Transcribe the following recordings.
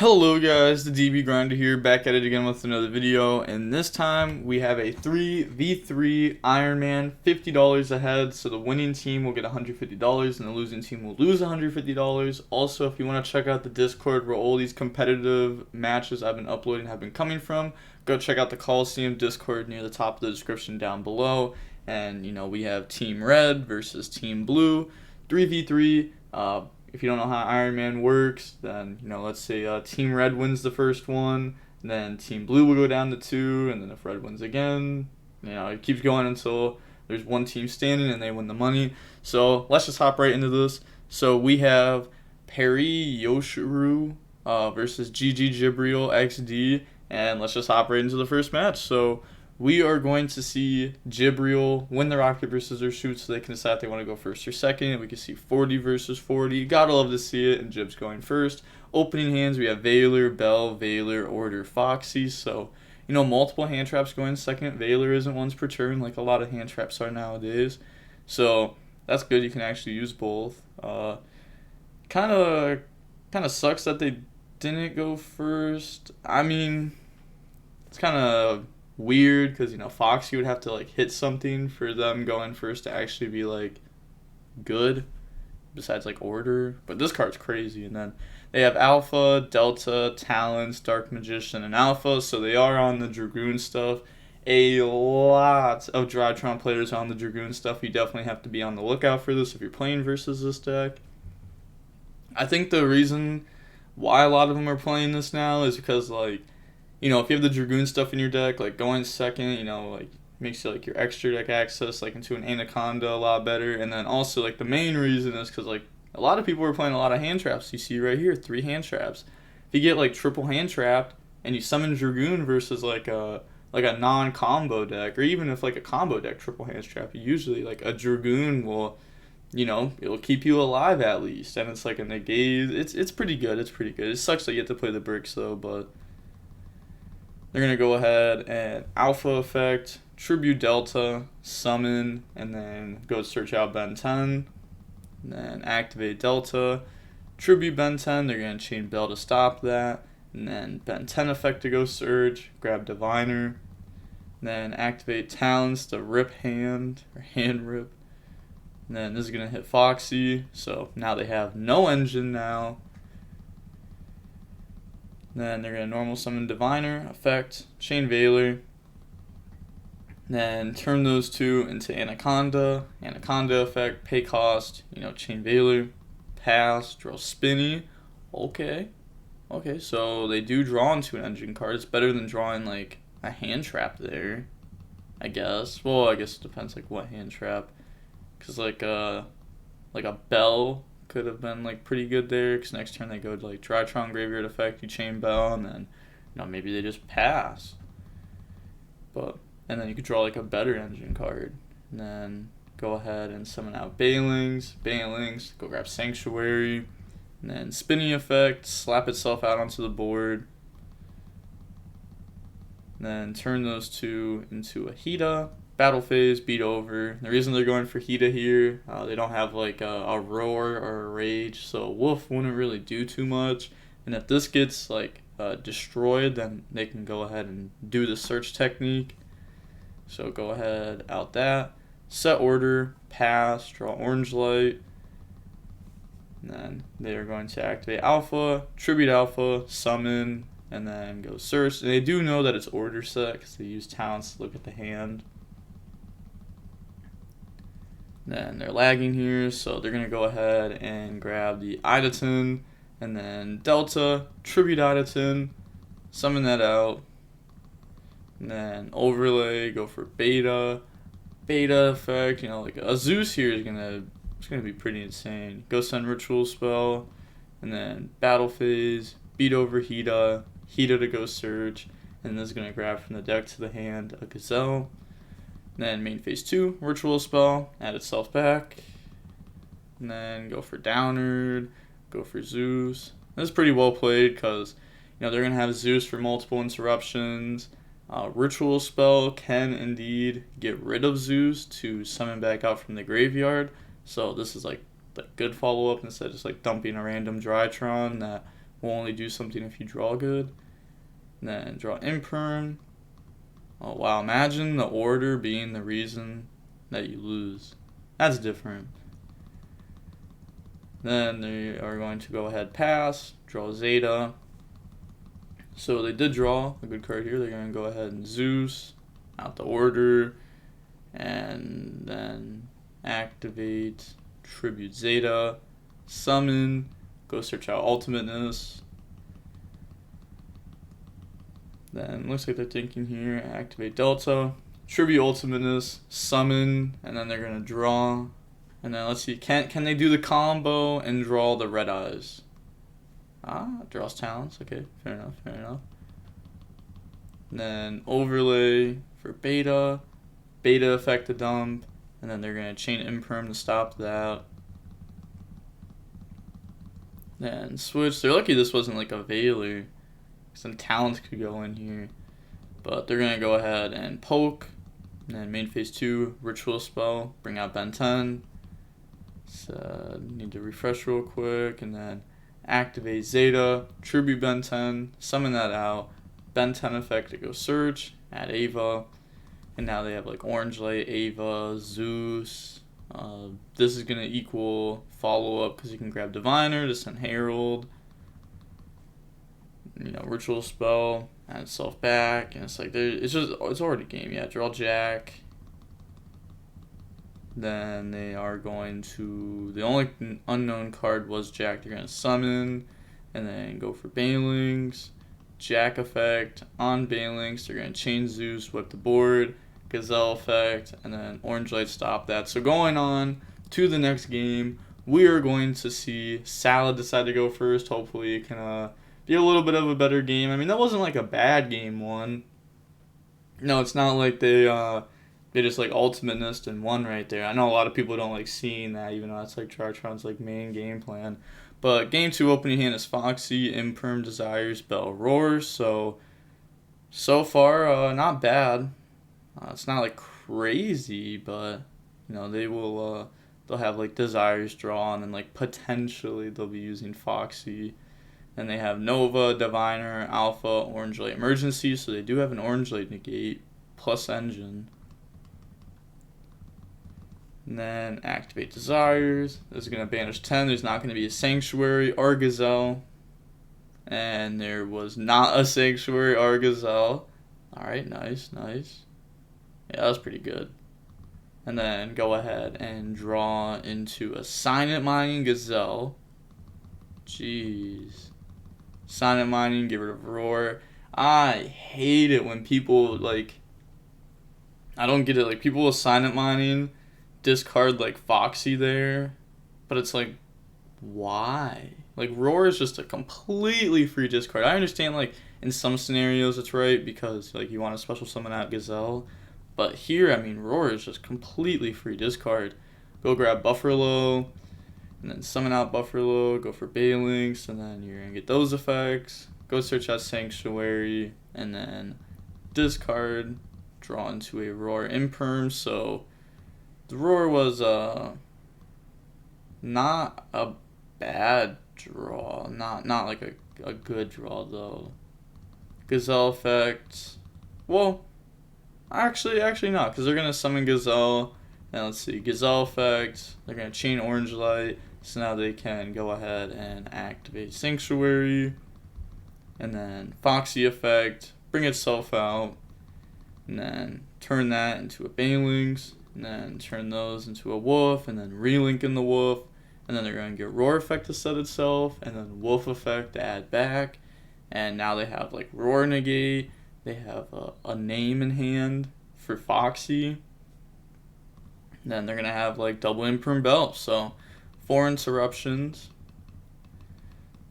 Hello guys, the DB Grinder here, back at it again with another video, and this time we have a 3v3 Iron Man, $50 ahead, so the winning team will get $150 and the losing team will lose $150. Also, if you want to check out the Discord where all these competitive matches I've been uploading have been coming from, go check out the Coliseum Discord near the top of the description down below. And we have Team Red versus Team Blue, 3v3. If you don't know how Iron Man works, then, let's say Team Red wins the first one, and then Team Blue will go down to 2, and then if Red wins again, it keeps going until there's one team standing and they win the money. So let's just hop right into this. So we have Yosores versus GGJBroly XD, and let's just hop right into the first match. So we are going to see ZhaVioRxGFX win the rock, paper, scissors, shoot, so they can decide if they want to go first or second. We can see 40 versus 40. Gotta love to see it, and Jib's going first. Opening hands, we have Valor, Bell, Valor, Order, Foxy. So, multiple hand traps going second. Valor isn't once per turn like a lot of hand traps are nowadays. So, that's good. You can actually use both. Kind of sucks that they didn't go first. I mean, it's kind of weird because Foxy would have to hit something for them going first to actually be good, besides Order. But this card's crazy. And then they have Alpha, Delta, Talents, Dark Magician, and Alpha, so they are on the Dragoon stuff. A lot of Drytron players on the Dragoon stuff. You definitely have to be on the lookout for this if you're playing versus this deck. I think the reason why a lot of them are playing this now is because if you have the Dragoon stuff in your deck, going second, makes you your extra deck access into an Anaconda a lot better. And then also the main reason is because a lot of people are playing a lot of hand traps. You see right here, 3 hand traps. If you get triple hand trapped and you summon Dragoon versus a non-combo deck, or even if a combo deck triple hand trap, usually a Dragoon will, it'll keep you alive at least. And it's a negate. It's pretty good. It's pretty good. It sucks that you have to play the bricks though, but they're going to go ahead and Alpha effect, Tribute Delta, Summon, and then go search out Ben 10. And then activate Delta, Tribute Ben 10, they're going to chain Bell to stop that. And then Ben 10 effect to go Surge, grab Diviner. And then activate Talents to rip hand, or hand rip. And then this is going to hit Foxy, so now they have no engine now. Then they're going to normal summon Diviner, effect, chain Valor. Then turn those 2 into Anaconda, Anaconda effect, pay cost, chain Valor, pass, draw Spinny. Okay, so they do draw into an engine card. It's better than drawing a hand trap there, I guess. Well, I guess it depends what hand trap. Because a Bell could have been pretty good there, because next turn they go to Drytron Graveyard effect, you chain Bell, and then maybe they just pass. And then you could draw a better engine card, and then go ahead and summon out Banelings, go grab Sanctuary, and then Spinning effect, slap itself out onto the board, and then turn those 2 into a Hida. Battle phase, beat over. The reason they're going for Hida here, they don't have a Roar or a Rage, so Wolf wouldn't really do too much. And if this gets destroyed, then they can go ahead and do the search technique. So go ahead, out that. Set Order, pass, draw Orange Light. And then they are going to activate Alpha, Tribute Alpha, Summon, and then go search. And they do know that it's Order set because they use Talents to look at the hand. Then they're lagging here, so they're going to go ahead and grab the Idaten, and then Delta, Tribute Idaten, summon that out, and then overlay, go for Beta effect, a Zeus here is going to be pretty insane. Go send Ritual Spell, and then Battle Phase, beat over Hida to go search, and this is going to grab from the deck to the hand a Gazelle. Then main phase 2, Ritual Spell, add itself back. And then go for DeanOOR, go for Zeus. This is pretty well played because they're going to have Zeus for multiple interruptions. Ritual Spell can indeed get rid of Zeus to summon back out from the graveyard. So this is the good follow-up instead of just dumping a random Drytron that will only do something if you draw good. And then draw Imperm. Oh wow, imagine the order being the reason that you lose. That's different. Then they are going to go ahead, pass, draw Zeta. So they did draw a good card here. They're going to go ahead and Zeus, out the order, and then activate, tribute Zeta, summon, go search out Ultimateness. Then looks like they're thinking here, activate Delta, tribute Ultimateness, summon, and then they're going to draw. And then let's see, can they do the combo and draw the red eyes? Draws talents. Okay, fair enough, fair enough. And then overlay for beta effect to dump, and then they're going to chain Imperm to stop that. Then switch. They're lucky this wasn't like a Veiler. Some talents could go in here. But they're going to go ahead and poke. And then main phase 2, ritual spell, bring out Ben 10. So need to refresh real quick, and then activate Zeta, tribute Ben 10, summon that out, Ben 10 effect to go search, add Ava, and now they have like Orange Light, Ava, Zeus. This is going to equal follow up because you can grab Diviner to send Herald, you know, ritual spell, add itself back, and it's like it's already game. Yeah, draw Jack. Then they are going to, the only unknown card was Jack. They're going to summon and then go for Banelings, Jack effect on Banelings. They're going to chain Zeus, whip the board, Gazelle effect, and then Orange Light stop that. So going on to the next game, we are going to see Salad decide to go first. Hopefully it can be a little bit of a better game. I mean, that wasn't like a bad game one. No, it's not like they just like ultimateness and won right there. I know a lot of people don't like seeing that, even though that's like Drytron's like main game plan. But game 2 opening hand is Foxy, Imperm, Desires, Bell, Roar. So far not bad. It's not like crazy, but you know they'll have like Desires draw, and then like potentially they'll be using Foxy. And they have Nova, Diviner, Alpha, Orange Light, Emergency. So they do have an Orange Light negate plus Engine. And then activate Desires. This is going to banish 10. There's not going to be a Sanctuary or Gazelle. And there was not a Sanctuary or Gazelle. Alright, nice. Yeah, that was pretty good. And then go ahead and draw into a Silent Mining Gazelle. Jeez. Silent Mining, get rid of Roar. I hate it when people like, I don't get it. Like people with Silent Mining discard like Foxy there, but it's like, why? Like Roar is just a completely free discard. I understand like in some scenarios it's right because like you want to special summon out Gazelle, but here I mean Roar is just completely free discard. Go grab Bufferlo, and then summon out Bufferlo, go for Banelings, and then you're gonna get those effects. Go search out Sanctuary, and then discard, draw into a Roar Imperm. So the Roar was not a bad draw, not like a good draw though. Gazelle effect, well, actually not, because they're gonna summon Gazelle. And let's see, Gazelle effect, they're gonna chain Orange Light, so now they can go ahead and activate Sanctuary, and then Foxy effect, bring itself out, and then turn that into a Banelings. And then turn those into a Wolf, and then relink in the Wolf, and then they're going to get Roar effect to set itself, and then Wolf effect to add back, and now they have like Roar negate, they have a name in hand for Foxy, and then they're going to have like double Imperm Belt, so 4 interruptions,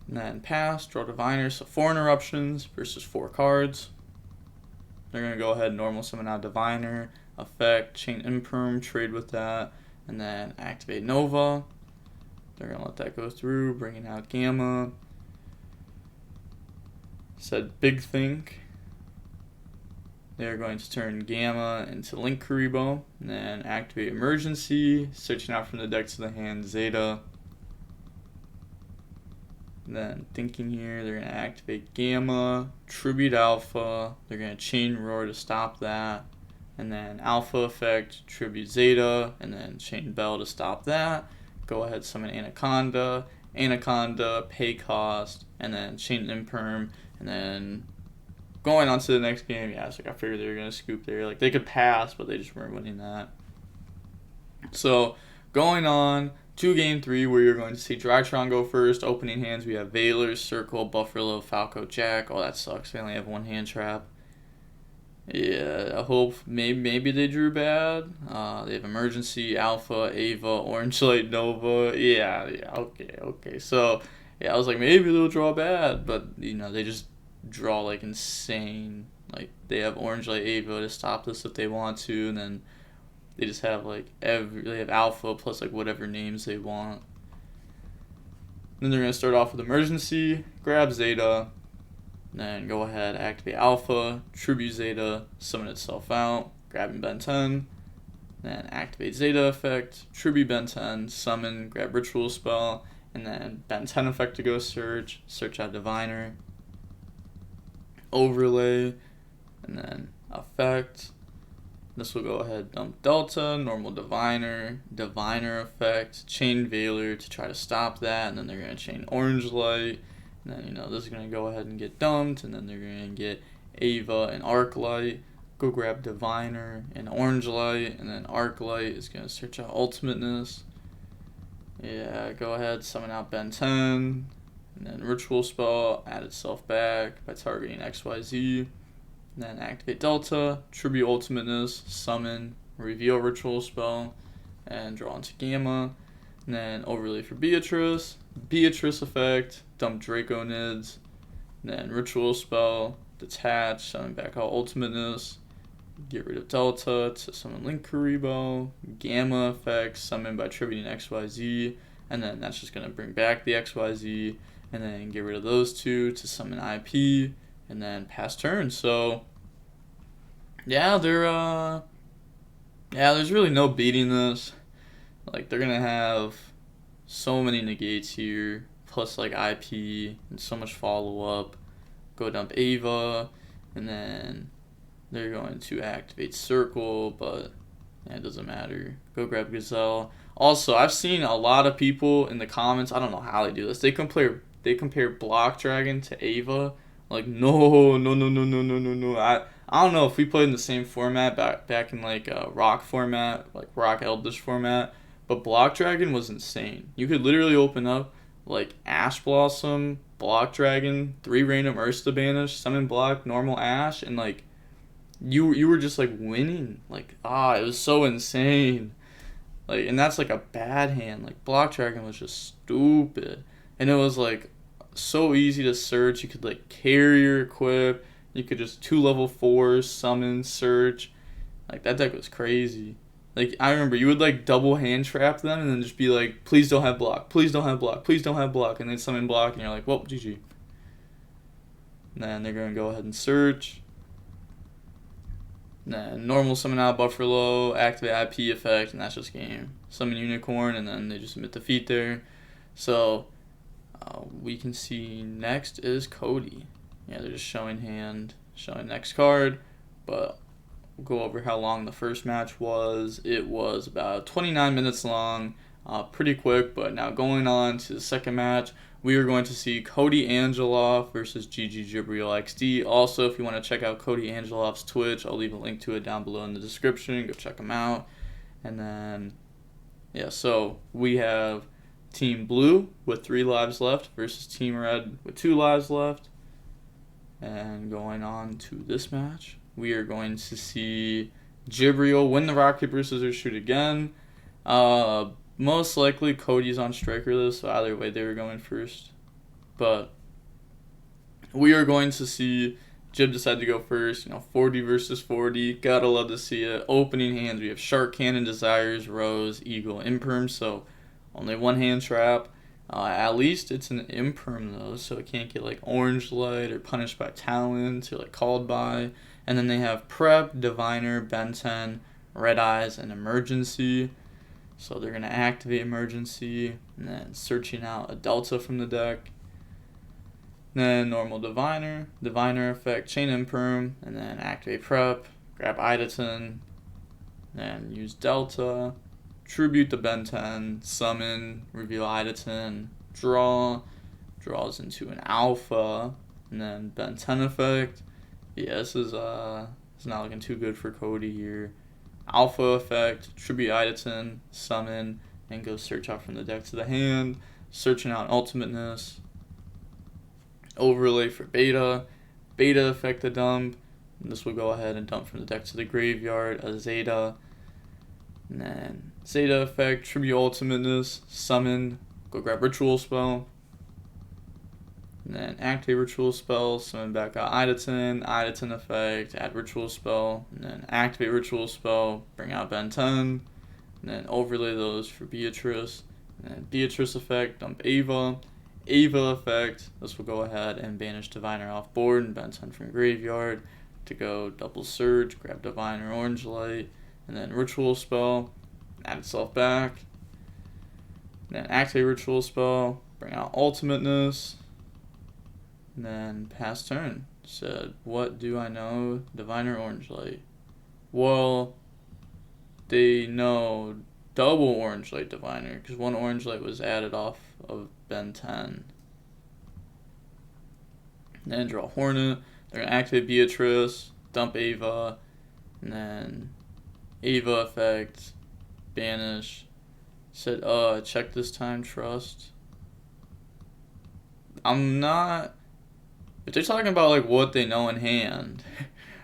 and then pass, draw Diviner, so 4 interruptions versus 4 cards. They're going to go ahead and normal summon out Diviner, effect, chain Imperm, trade with that, and then activate Nova. They're going to let that go through, bringing out Gamma. Said Big Think. They're going to turn Gamma into Link Karibo, and then activate Emergency, searching out from the deck to the hand Zeta. And then thinking here, they're going to activate Gamma, Tribute Alpha, they're going to Chain Roar to stop that, and then Alpha Effect, Tribute Zeta, and then Chain Bell to stop that. Go ahead, summon Anaconda, Pay Cost, and then Chain Imperm, and then going on to the next game, yeah, it's like I figured they were going to scoop there. Like, they could pass, but they just weren't winning that. So, going on to game 3, where you're going to see Drytron go first. Opening hands, we have Valor, Circle, Buffalo, Falco, Jack. Oh, that sucks. They only have one hand trap. Yeah, I hope maybe they drew bad. They have Emergency, Alpha, Ava, Orange Light, Nova. Yeah, okay. So, yeah, I was like, maybe they'll draw bad, but, you know, they just draw, like, insane. Like, they have Orange Light, Ava to stop this if they want to, and then they just have, like, they have Alpha plus, like, whatever names they want. Then they're going to start off with Emergency, grab Zeta, then go ahead, activate Alpha, Tribute Zeta, summon itself out, grabbing Ben 10, then activate Zeta effect, Tribute Ben 10, summon, grab Ritual Spell, and then Ben 10 effect to go search out Diviner, Overlay, and then effect. This will go ahead, dump Delta, normal Diviner effect, chain Valor to try to stop that, and then they're going to chain Orange Light, and then, you know, this is going to go ahead and get dumped, and then they're going to get Ava and Arc Light, go grab Diviner and Orange Light, and then Arc Light is going to search out Ultimateness. Yeah, go ahead, summon out Ben 10, and then Ritual Spell, add itself back by targeting XYZ. Then activate Delta, Tribute Ultimateness, summon, reveal Ritual Spell, and draw into Gamma. And then overlay for Beatrice effect, dump Draco Nids, then Ritual Spell, detach, summon back out Ultimateness, get rid of Delta to summon Link Karibo, Gamma effect, summon by tributing XYZ, and then that's just going to bring back the XYZ, and then get rid of those two to summon IP, and then pass turn. So, yeah, there's really no beating this. Like, they're gonna have so many negates here, plus like IP and so much follow up. Go dump Ava, and then they're going to activate Circle, but yeah, it doesn't matter. Go grab Gazelle. Also, I've seen a lot of people in the comments, I don't know how they do this. They compare Block Dragon to Ava. Like, no. I don't know if we played in the same format back in like Rock format, like Rock Eldritch format, but Block Dragon was insane. You could literally open up like Ash Blossom, Block Dragon, 3 random Ursa Banish, summon block, normal Ash, and like you were just like winning. Like, it was so insane. Like, and that's like a bad hand. Like, Block Dragon was just stupid. And it was like so easy to search. You could like carry your equip. You could just 2 level 4s, summon, search. Like, that deck was crazy. Like, I remember you would like double hand trap them and then just be like, please don't have block, please don't have block, please don't have block, and then summon block, and you're like, well, GG. And then they're going to go ahead and search. And then normal summon out Buffalo, activate IP effect, and that's just game. Summon Unicorn, and then they just emit defeat there. So, we can see next is Cody. Yeah, they're just showing hand, showing next card, but we'll go over how long the first match was. It was about 29 minutes long, pretty quick, but now going on to the second match, we are going to see Cody Angeloff versus ZhaVioRxGFX. Also, if you want to check out Cody Angeloff's Twitch, I'll leave a link to it down below in the description. Go check him out. And then, yeah, so we have Team Blue with 3 lives left versus Team Red with 2 lives left. And going on to this match, we are going to see ZhaVio win the rock, paper, scissors, shoot again. Most likely Cody's on striker list, so either way they were going first. But we are going to see Jib decide to go first. 40 versus 40. Gotta love to see it. Opening hands, we have Shark Cannon, Desires, Rose, Eagle, Imperm, so only 1 hand trap. At least it's an Imperm though, so it can't get like Orange Light or Punished by Talent or like Called by. And then they have Prep, Diviner, Ben 10, Red Eyes, and Emergency. So they're going to activate Emergency and then searching out a Delta from the deck. then normal diviner effect, chain imperm, and then activate prep, grab Idaton, then use Delta, tribute the Ben 10, summon, reveal Idaton, draws into an alpha, and then Ben 10 effect. Yeah, this is not looking too good for Cody here. Alpha effect, tribute Idaton, summon, and go search out from the deck to the hand, searching out ultimateness. Overlay for beta effect the dump. And this will go ahead and dump from the deck to the graveyard as Zeta. And then Zeta effect, tribute ultimateness, summon, go grab ritual spell. And then activate ritual spell, summon back out Idaton effect, add ritual spell, and then activate ritual spell, bring out Ben 10, and then overlay those for Beatrice. And then Beatrice effect, dump Ava effect, this will go ahead and banish Diviner off board and Ben 10 from graveyard to go double search, grab Diviner Orange Light, and then ritual spell, add itself back. And then activate ritual spell, bring out ultimateness, and then pass turn. Said, what do I know? Diviner Orange Light. Well, they know double Orange Light Diviner, because one Orange Light was added off of Ben 10. Then draw Hornet. They're going to activate Beatrice, dump Ava, and then Ava effect, banish. Said, check this time, trust. I'm not... If they're talking about, like, what they know in hand,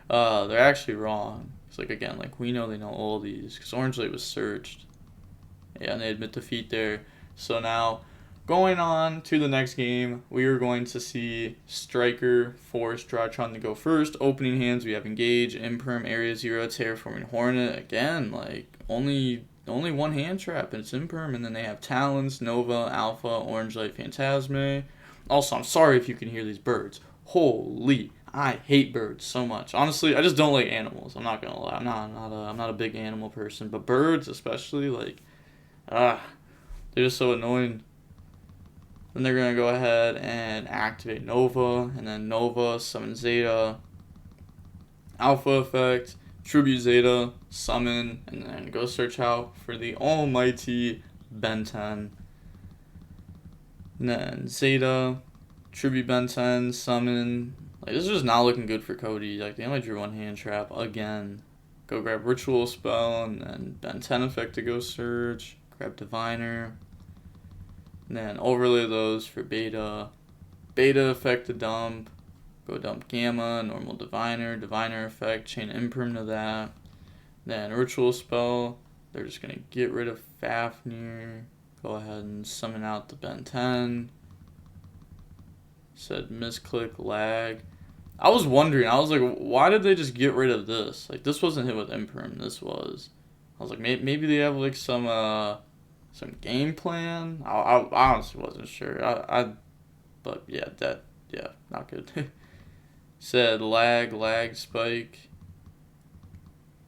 they're actually wrong. It's like, again, like, we know they know all these, because Orange Light was searched. Yeah, and they admit defeat there. So now, going on to the next game, we are going to see Striker force Drytron to go first. Opening hands, we have Engage, Imperm, Area 0, Terraforming Hornet. Again, like, only one hand trap, and it's Imperm. And then they have Talons, Nova, Alpha, Orange Light, Phantasme. Also, I'm sorry if you can hear these birds. Holy, I hate birds so much. Honestly, I just don't like animals. I'm not gonna lie. I'm not a big animal person, but birds especially, like, they're just so annoying. Then they're gonna go ahead and activate Nova, and then Nova summon Zeta, Alpha effect, tribute Zeta, summon, and then go search out for the almighty Ben 10. And then Zeta, tribute Ben 10, summon. Like, this is just not looking good for Cody. Like, they only drew one hand trap again. Go grab ritual spell, and then Ben 10 effect to go search. Grab Diviner. And then overlay those for beta. Beta effect to dump. Go dump Gamma, normal Diviner effect, chain Imperm to that. Then ritual spell. They're just gonna get rid of Fafnir. Go ahead and summon out the Ben 10. Said misclick lag. I was wondering, I was like, why did they just get rid of this? Like, this wasn't hit with Imperm, this was. I was like, maybe they have like some game plan. I honestly wasn't sure. But yeah, not good. Said lag spike.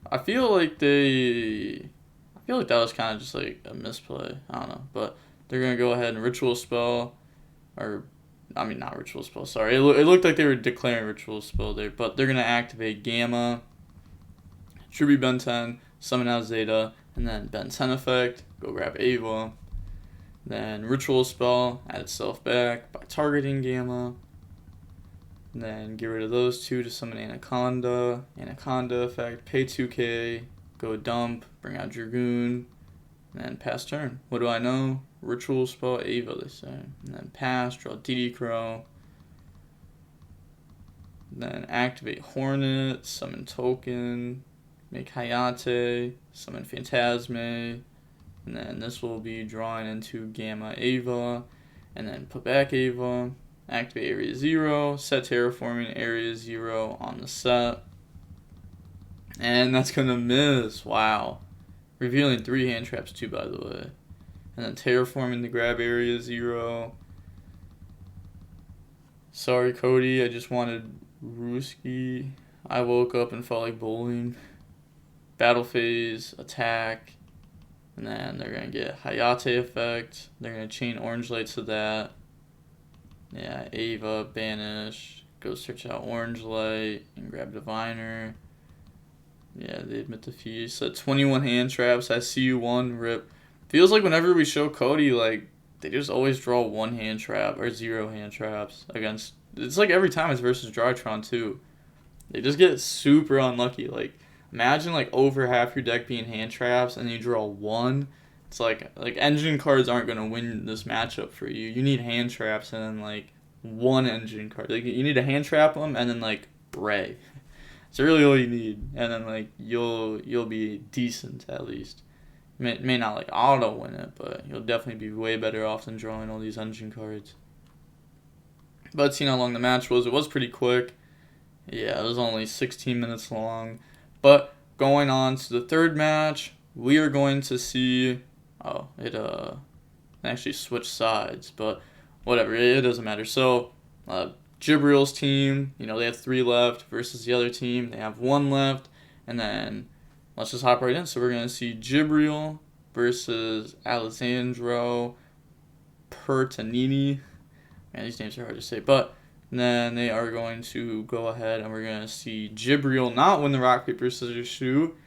I feel like that was kind of just like a misplay. I don't know, but they're gonna go ahead and ritual spell, not ritual spell. Sorry, it looked like they were declaring ritual spell there, but they're gonna activate Gamma, tribute Ben 10, summon out Zeta, and then Ben 10 effect. Go grab Ava, then ritual spell, add itself back by targeting Gamma. And then get rid of those two to summon Anaconda effect, pay 2k, go dump, bring out Dragoon, and then pass turn. What do I know? Ritual spell Ava, they say. And then pass, draw dotKuro. Then activate Hornet, summon Token, make Hayate, summon Phantasme. And then this will be drawing into Gamma Ava, and then put back Ava. Activate Area 0, set Terraforming Area 0 on the set. And that's going to miss. Wow. Revealing 3 hand traps too, by the way. And then Terraforming to grab Area 0. Sorry, Cody. I just wanted Ruski. I woke up and felt like bowling. Battle phase, attack. And then they're going to get Hayate effect. They're going to chain Orange Light to that. Yeah, Ava, banish. Go search out Orange Light and grab Diviner. Yeah, they admit defeat. So 21 hand traps. I see you one rip. Feels like whenever we show Cody, like, they just always draw 1 hand trap or 0 hand traps against. It's like every time it's versus Drytron too. They just get super unlucky. Like, imagine like over half your deck being hand traps and you draw 1. It's like engine cards aren't gonna win this matchup for you. You need hand traps and then like 1 engine card. Like, you need to hand trap them and then like Ray. It's really all you need, and then like you'll be decent at least. May not like auto win it, but you'll definitely be way better off than drawing all these engine cards. But seeing how long the match was, it was pretty quick. Yeah, it was only 16 minutes long. But going on to the third match, we are going to see. Oh, it actually switched sides, but whatever, it doesn't matter. So, Jibriel's team, they have 3 left versus the other team. They have 1 left. And then let's just hop right in. So we're going to see Jibriel versus Alessandro Pertanini. Man, these names are hard to say. But then they are going to go ahead and we're going to see Jibriel not win the rock, paper, scissors, shoot.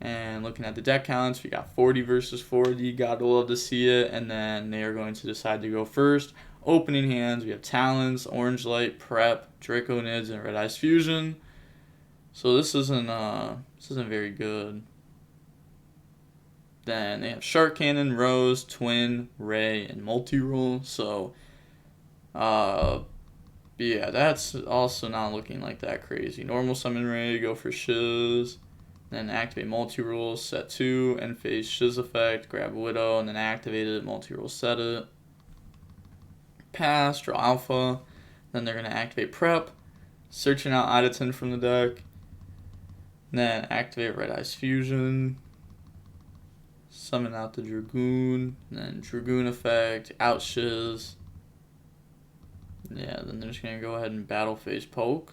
And looking at the deck counts, we got 40 versus 40. Gotta love to see it. And then they are going to decide to go first. Opening hands, we have Talons, Orange Light, Prep, Draco Nids, and Red Eyes Fusion. So this isn't very good. Then they have Shark Cannon, Rose, Twin, Ray, and Multi-Roll. So, yeah, that's also not looking like that crazy. Normal Summon Ray, go for Shiz. Then activate Multi-Roll, set 2, end phase Shiz effect, grab Widow, and then activate it, Multi-Roll, set it. Pass, draw Alpha, then they're going to activate Prep, searching out Idaten from the deck, then activate Red Eyes Fusion, summon out the Dragoon, then Dragoon effect, out Shiz. Yeah, then they're just going to go ahead and battle phase Poke.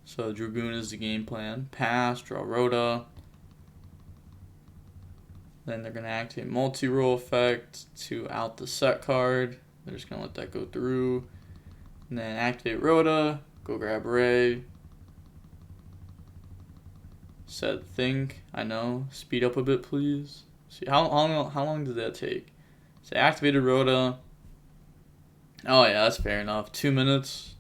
So Dragoon is the game plan. Pass, draw Rhoda. Then they're going to activate Multi-Roll effect to out the set card. They're just going to let that go through. And then activate Rhoda. Go grab Ray. Set Think. I know. Speed up a bit, please. See, how long did that take? So activated Rhoda. Oh, yeah, that's fair enough. 2 minutes.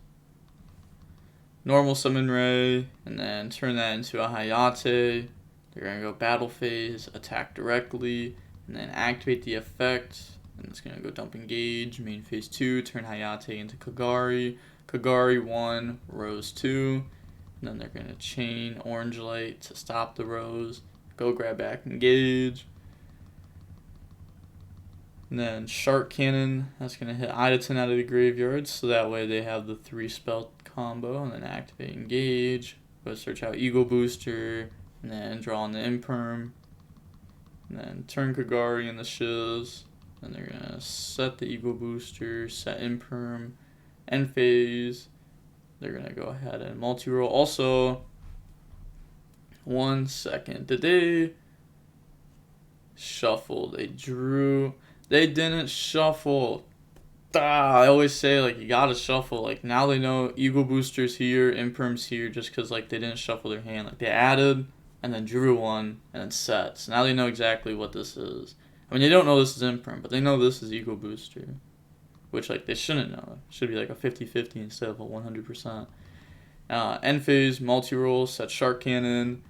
Normal Summon Ray. And then turn that into a Hayate. They're going to go battle phase. Attack directly. And then activate the effect. And it's going to go dump engage, main phase 2, turn Hayate into Kagari. Kagari 1, Rose 2. And then they're going to chain Orange Light to stop the Rose. Go grab back engage. And then Shark Cannon, that's going to hit Idaten out of the graveyard. So that way they have the 3 spell combo. And then activate engage. Go search out Eagle Booster. And then draw on the Imperm. And then turn Kagari in the Shiz. Then they're going to set the Eagle Booster, set Imperm, end phase. They're going to go ahead and multi-roll. Also, 1 second. Did they shuffle? They drew. They didn't shuffle. I always say, like, you got to shuffle. Like, now they know Eagle Booster's here, Imperm's here, just because, like, they didn't shuffle their hand. Like, they added and then drew 1 and then set. So now they know exactly what this is. I mean, they don't know this is Imperm, but they know this is Eagle Booster. Which, like, they shouldn't know. It should be, like, a 50-50 instead of a 100%. End phase, multi-roll, set Shark Cannon.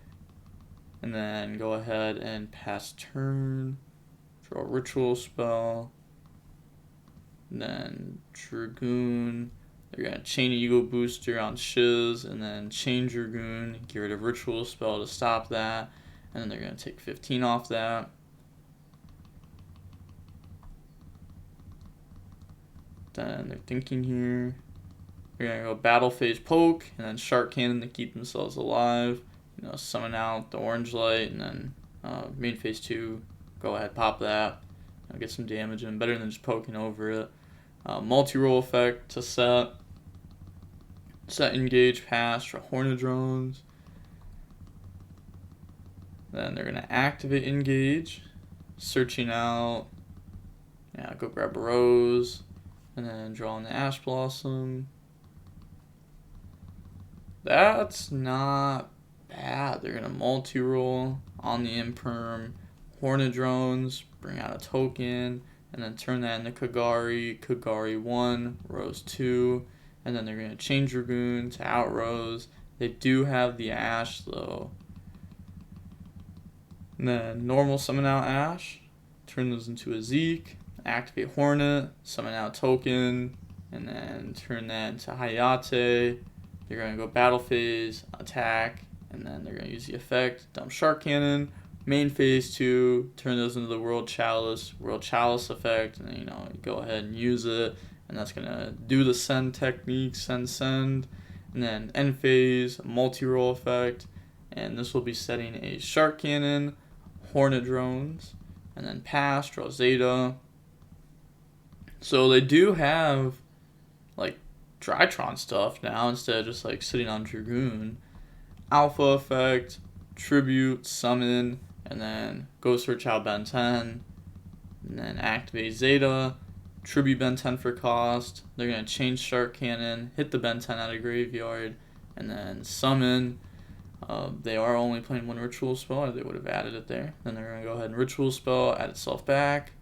And then go ahead and pass turn. Draw a Ritual spell. And then Dragoon. They're going to chain Eagle Booster on Shiz. And then chain Dragoon. Get rid of Ritual spell to stop that. And then they're going to take 15 off that. Then they're thinking here. They're going to go battle phase Poke, and then Shark Cannon to keep themselves alive. Summon out the Orange Light, and then main phase 2, go ahead, pop that. Get some damage in, better than just poking over it. Multi-roll effect to set. Set engage, pass for Hornadrones. Then they're going to activate engage. Searching out. Yeah, go grab a Rose. and then draw on the Ash Blossom. That's not bad. They're gonna multi-roll on the Imperm, Hornet Drones, bring out a token, and then turn that into Kagari, Kagari 1, Rose 2, and then they're gonna change Dragoon to out Rose. They do have the Ash though. And then normal summon out Ash, turn those into a Zeke, activate Hornet, summon out token, and then turn that into Hayate. They're going to go battle phase, attack, and then they're going to use the effect, dump Shark Cannon, main phase 2, turn those into the World Chalice effect, and then, you go ahead and use it, and that's going to do the send technique, send, and then end phase, multi-roll effect, and this will be setting a Shark Cannon, Hornet Drones, and then pass, draw Zeta. So they do have like Drytron stuff now instead of just like sitting on Dragoon. Alpha effect, tribute, summon, and then go search out Ben 10, and then activate Zeta, tribute Ben 10 for cost. They're gonna change Shark Cannon, hit the Ben 10 out of graveyard, and then summon. They are only playing one ritual spell, or they would have added it there. Then they're going to go ahead and ritual spell, add itself back.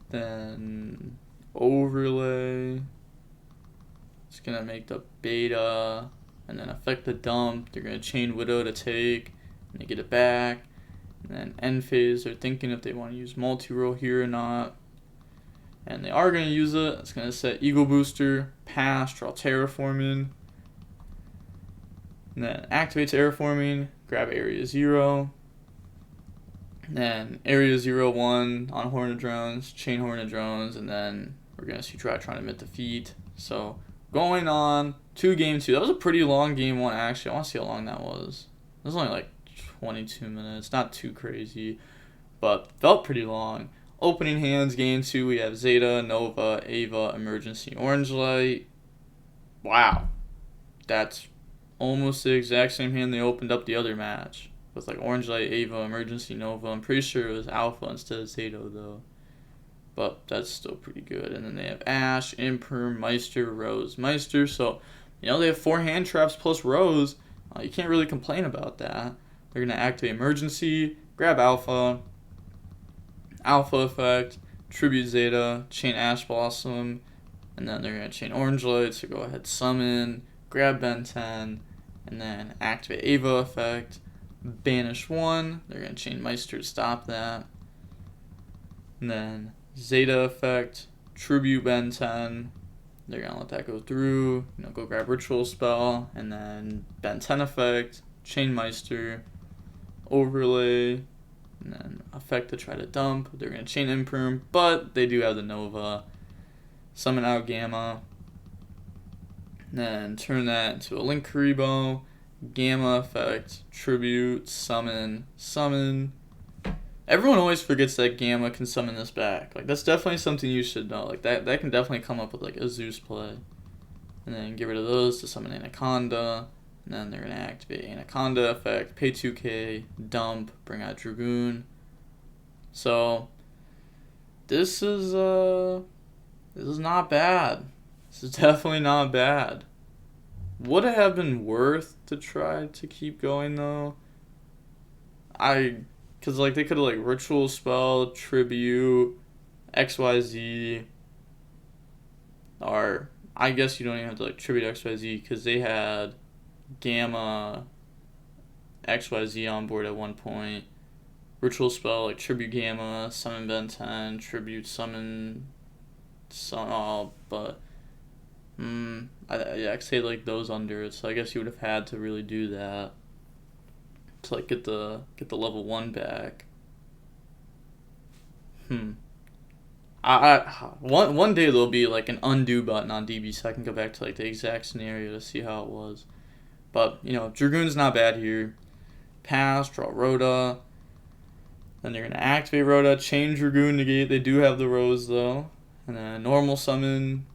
Then overlay. It's going to make the beta, and then affect the dump. They're going to chain Widow to take, and they get it back. And then end phase, they're thinking if they want to use multi-roll here or not. And they are going to use it. It's going to set Eagle Booster, pass, draw Terraforming. And then activate Terraforming, grab Area 0. And then Area 0/1 on Hornet Drones, chain Hornet Drones, and then we're going to see Drytron emit defeat. So going on to game 2. That was a pretty long game 1 actually. I want to see how long that was. It was only like 22 minutes. Not too crazy, but felt pretty long. Opening hands, game 2, we have Zeta, Nova, Ava, Emergency, Orange Light. Wow. That's almost the exact same hand they opened up the other match. With like Orange Light, Ava, Emergency, Nova. I'm pretty sure it was Alpha instead of Zeta though. But that's still pretty good. And then they have Ash, Imperm, Meister, Rose, Meister. So, they have 4 hand traps plus Rose. You can't really complain about that. They're going to activate Emergency, grab Alpha effect, tribute Zeta, chain Ash Blossom, and then they're going to chain Orange Light, so go ahead, summon, grab Ben 10, and then activate Ava effect, banish 1, they're going to chain Meister to stop that, and then Zeta effect, tribute Ben 10, they're going to let that go through, go grab Ritual Spell, and then Ben 10 effect, chain Meister, overlay, and then effect to try to dump. They're going to chain Imperm, but they do have the Nova. Summon out Gamma. Then turn that into a Link Karibo. Gamma effect, tribute, summon. Everyone always forgets that Gamma can summon this back. Like, that's definitely something you should know. Like, that can definitely come up with, like, a Zeus play. And then get rid of those to summon Anaconda. And then they're going to activate Anaconda effect, pay 2k, dump, bring out Dragoon. So, this is not bad. This is definitely not bad. Would it have been worth to try to keep going, though? Because, like, they could have, like, Ritual Spell, Tribute, XYZ, or I guess you don't even have to, like, Tribute XYZ, because they had Gamma, XYZ on board at one point. Ritual Spell, like Tribute Gamma, Summon Ben 10, Tribute Summon, but I say like those under it, so I guess you would have had to really do that to like get the level 1 back. One day there'll be like an undo button on DB, so I can go back to like the exact scenario to see how it was. But, Dragoon's not bad here. Pass, draw Rhoda. Then they're going to activate Rhoda, chain Dragoon negate. They do have the Rose, though. And then normal summon,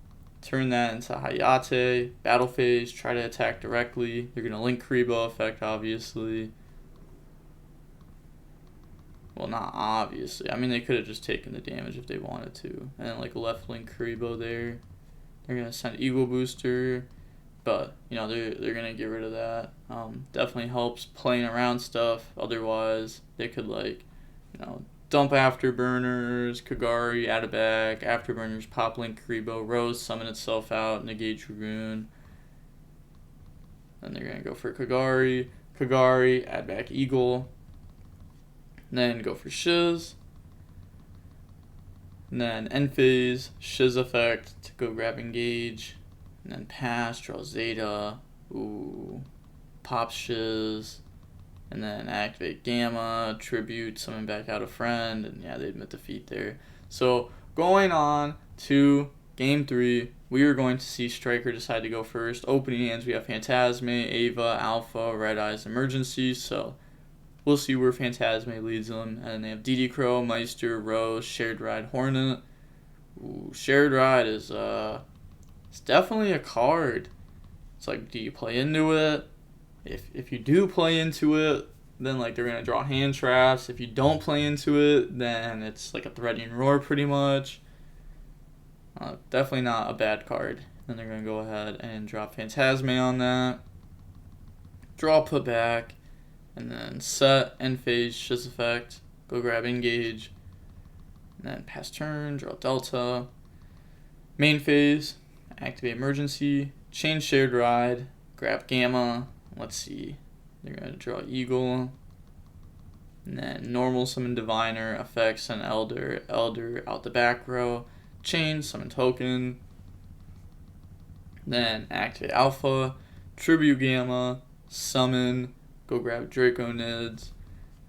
turn that into Hayate. Battle phase, try to attack directly. They're going to link Karibo effect, obviously. Well, not obviously. I mean, they could have just taken the damage if they wanted to. And then, like, left link Kuriboh there. They're going to send Eagle Booster. But, you know, they're going to get rid of that. Definitely helps playing around stuff. Otherwise, they could, like, you know, dump Afterburners, Kagari, add it back. Afterburners, pop link Kuriboh, Rose, summon itself out, negate Dragoon. Then they're going to go for Kagari, add back Eagle. Then go for Shiz. And then end phase, Shiz effect to go grab engage. And then pass, draw Zeta. Ooh. Pop Shiz. And then activate Gamma, tribute, summon back out a friend. And yeah, they admit defeat there. So going on to game 3, we are going to see Striker decide to go first. Opening hands, we have Phantasme, Ava, Alpha, Red Eyes, Emergency. So we'll see where Phantasme leads them. And they have dotKuro, Meister, Rose, Shared Ride, Hornet. Ooh, Shared Ride is it's definitely a card. It's like, do you play into it? If you do play into it, then like they're gonna draw hand traps. If you don't play into it, then it's like a threatening roar pretty much. Definitely not a bad card. Then they're gonna go ahead and drop Phantasme on that. Draw, put back. And then set, end phase, Shiz effect, go grab engage, and then pass turn, draw Delta. Main phase, activate emergency, change Shared Ride, grab Gamma. Let's see, they're going to draw Eagle, and then normal summon Diviner, effects and Elder out the back row, change, summon token, then activate Alpha, tribute Gamma, summon, go grab Draconids,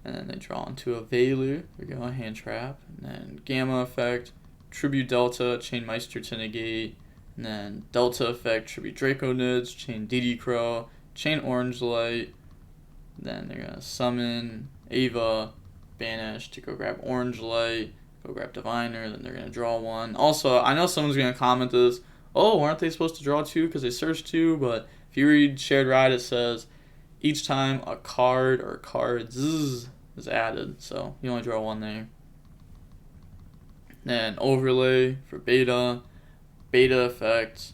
and then they draw into a Veiler. We go hand trap, and then Gamma effect, tribute Delta, chain Meister to negate, and then Delta effect, tribute Draconids, chain dotKuro, chain Orange Light. Then they're gonna summon Ava, banish to go grab Orange Light, go grab Diviner. Then they're gonna draw one. Also, I know someone's gonna comment this. Oh, aren't they supposed to draw 2 because they searched 2? But if you read Shared Ride, it says each time a card or cards is added, so you only draw 1 there. Then overlay for beta effect.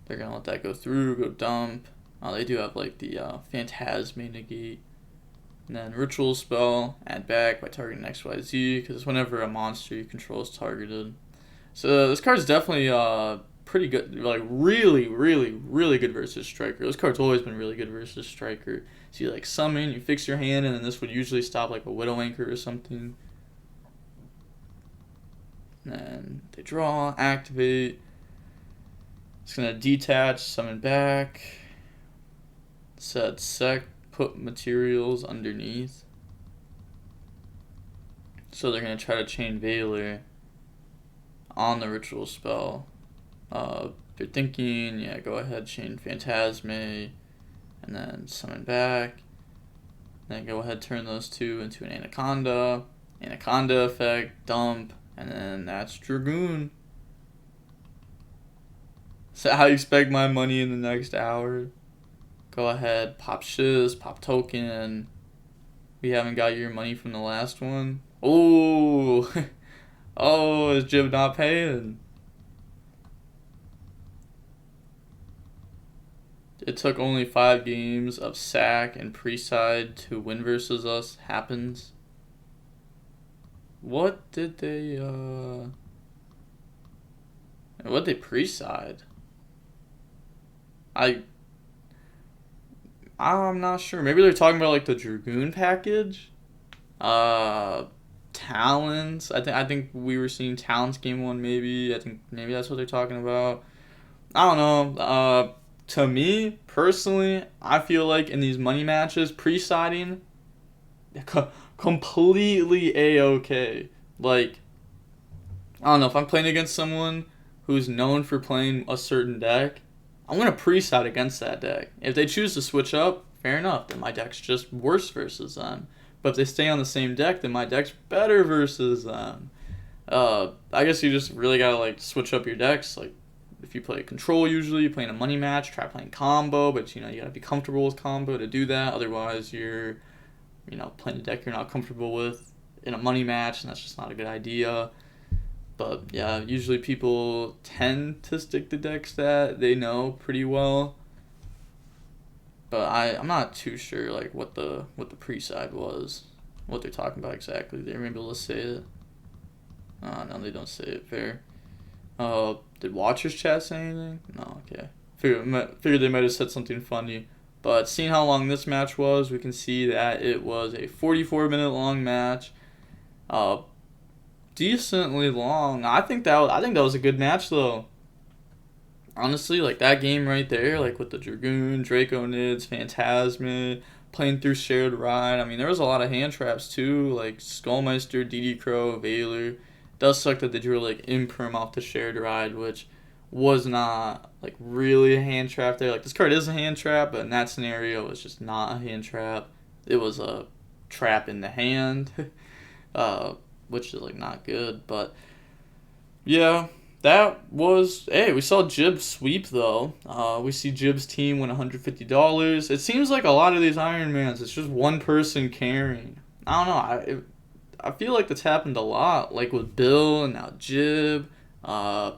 They're gonna let that go through, go dump. They do have like the Phantasme negate. And then ritual spell, add back by targeting XYZ, because whenever a monster you control is targeted. So this card's definitely pretty good, like really good versus Striker. This card's always been really good versus Striker. So you like summon, you fix your hand, and then this would usually stop like a Widow Anchor or something. And then they draw, activate. It's gonna detach, summon back. Set sec, put materials underneath. So they're gonna try to chain Veiler on the ritual spell. They're thinking, yeah, go ahead, chain Phantasme, and then summon back. Then go ahead, turn those 2 into an Anaconda. Anaconda effect, dump, and then that's Dragoon. So how you expect my money in the next hour? Go ahead, pop Shiz, pop token. We haven't got your money from the last one. Oh, oh, is Jib not paying? It took only 5 games of sack and pre-side to win versus us. Happens. What did they, what they pre-side? I'm not sure. Maybe they're talking about like the Dragoon package. Talons. I think we were seeing Talons game 1 maybe. I think maybe that's what they're talking about. I don't know. To me, personally, I feel like in these money matches, pre-siding, completely A-okay. Like, I don't know, if I'm playing against someone who's known for playing a certain deck, I'm going to pre-side against that deck. If they choose to switch up, fair enough, then my deck's just worse versus them. But if they stay on the same deck, then my deck's better versus them. I guess you just really got to, like, switch up your decks, like, if you play control, usually you play in a money match, try playing combo, but you know, you gotta be comfortable with combo to do that. Otherwise, you're, you know, playing a deck you're not comfortable with. in a money match, and that's just not a good idea. But yeah, usually people tend to stick to decks that they know pretty well. But I'm not too sure like what the pre-side was, what they're talking about exactly. They were able to say it. No, they don't say it. Fair. Did Watchers Chat say anything? No, okay. Figured they might have said something funny. But seeing how long this match was, we can see that it was a 44-minute long match. Decently long. I think that was a good match though. Honestly, like that game right there, like with the Dragoon, Draco Nids, Phantasma, playing through Shared Ride. I mean, there was a lot of hand traps too, like Skullmeister, DD Valor. Does suck that they drew like Imperm off the Shared Ride, which was not like really a hand trap there. Like this card is a hand trap, but in that scenario, it's just not a hand trap. It was a trap in the hand, which is like not good. But yeah, that was. Hey, we saw Jib sweep though. We see Jib's team win $150. It seems like a lot of these Ironmans, it's just one person carrying. I don't know. I feel like that's happened a lot, like with Bill and now Jib.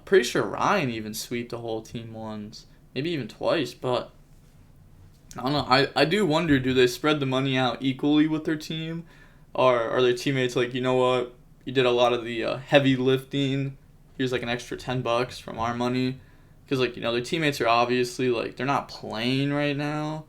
Pretty sure Ryan even sweeped the whole team once, maybe even twice. But I don't know. I do wonder, do they spread the money out equally with their team, or are their teammates like, you know what, you did a lot of the heavy lifting. Here's like an extra $10 from our money, because like, you know, their teammates are obviously like they're not playing right now,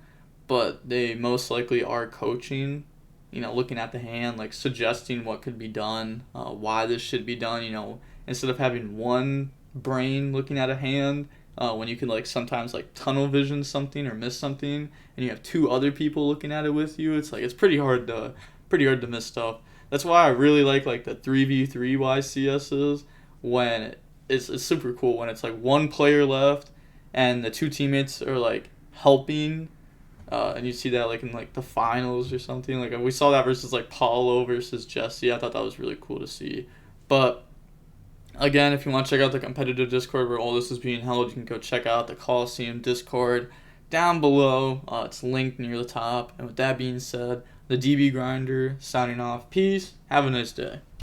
but they most likely are coaching. You know, looking at the hand, like suggesting what could be done, why this should be done. You know, instead of having one brain looking at a hand, when you can like sometimes like tunnel vision something or miss something, and you have two other people looking at it with you, it's like it's pretty hard to miss stuff. That's why I really like the 3v3 YCSs, when it's super cool when it's like one player left and the two teammates are like helping. And you see that like in like the finals or something. Like we saw that versus like Paulo versus Jesse. I thought that was really cool to see. But again, if you want to check out the competitive Discord where all this is being held, you can go check out the Coliseum Discord down below. It's linked near the top. And with that being said, the DB Grinder signing off. Peace. Have a nice day.